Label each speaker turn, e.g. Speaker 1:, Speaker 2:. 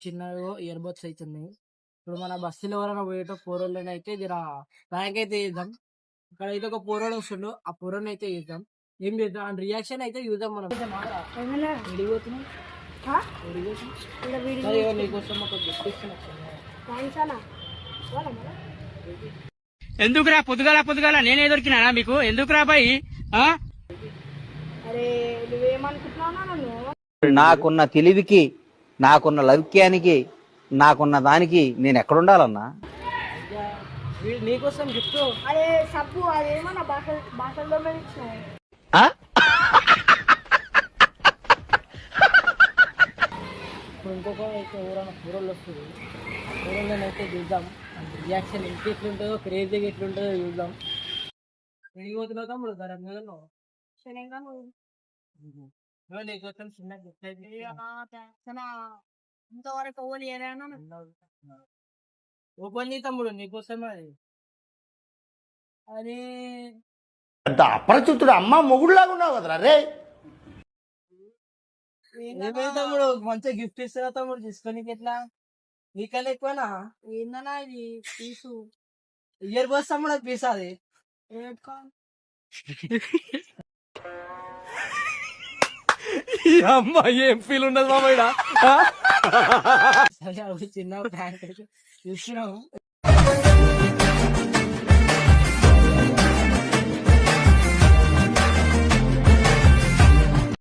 Speaker 1: చిన్నగా ear buds అవుతున్నాయి. ఇప్పుడు మన బస్సులో ఎవరైనా పోయేటో పోరోళ్ళని అయితే జర ప్రాంక్ అయితే చేద్దాం. ఇక్కడైతే ఒక పోరోడు వస్తుండు, ఆ పోరోని అయితే చేద్దాం. ఏం చేద్దాం అని రియాక్షన్ అయితే చూద్దాం మనం. విడిపోతున్నాం నీకోసం ఒక డిస్క్రిప్షన్
Speaker 2: ఎందుకురా పొద్దుగాల నేనే దొరికినా మీకు? ఎందుకురా బాయ్?
Speaker 3: అరే నువ్వేమనుకుంటున్నావు నన్ను?
Speaker 4: నాకున్న తెలివికి, నాకున్న లౌక్యానికి, నాకున్న దానికి నేను ఎక్కడుండాలన్నా?
Speaker 1: నీకోసం గిఫ్ట్.
Speaker 3: అరే సబ్బు అదేమో నా భాషల్లో ఇచ్చినావు.
Speaker 1: ఇప్పుడు ఇంకొక అయితే ఎవరైనా కూరలు వస్తుంది, కూరలను అయితే చూద్దాం. రియాక్షన్ ఎట్లుంటుందో, క్రేజీగా ఎట్లుంటుందో చూద్దాం. వెళ్ళిపోతున్నావు తమ్ముడు గరంగా నీకోసం చిన్న గిఫ్ట్ అయితే
Speaker 3: ఇంతవరకు ఓలి ఏదైనా
Speaker 1: ఓపెన్ చేయి తమ్ముడు, నీకోసమే అది. అది
Speaker 5: అంత అపరిచితుడు అమ్మ మొగుడులాగా ఉన్నావు కదరా రే.
Speaker 1: ఏమైంది తమ్ముడు? మంచిగా గిఫ్ట్ ఇస్తున్నా తమ్ముడు, తీసుకోనికి ఎట్లా? నీకన్నా ఎక్కువనా?
Speaker 3: ఏందన్నా ఇది పీసు?
Speaker 1: ఇయర్ బడ్స్ తమ్ముడు, అది పీస్ అది.
Speaker 2: అమ్మాయి ఏం ఫీల్ ఉండదు మామయ్య.
Speaker 1: చిన్న ప్యాంక్ అయితే చూస్తున్నాము.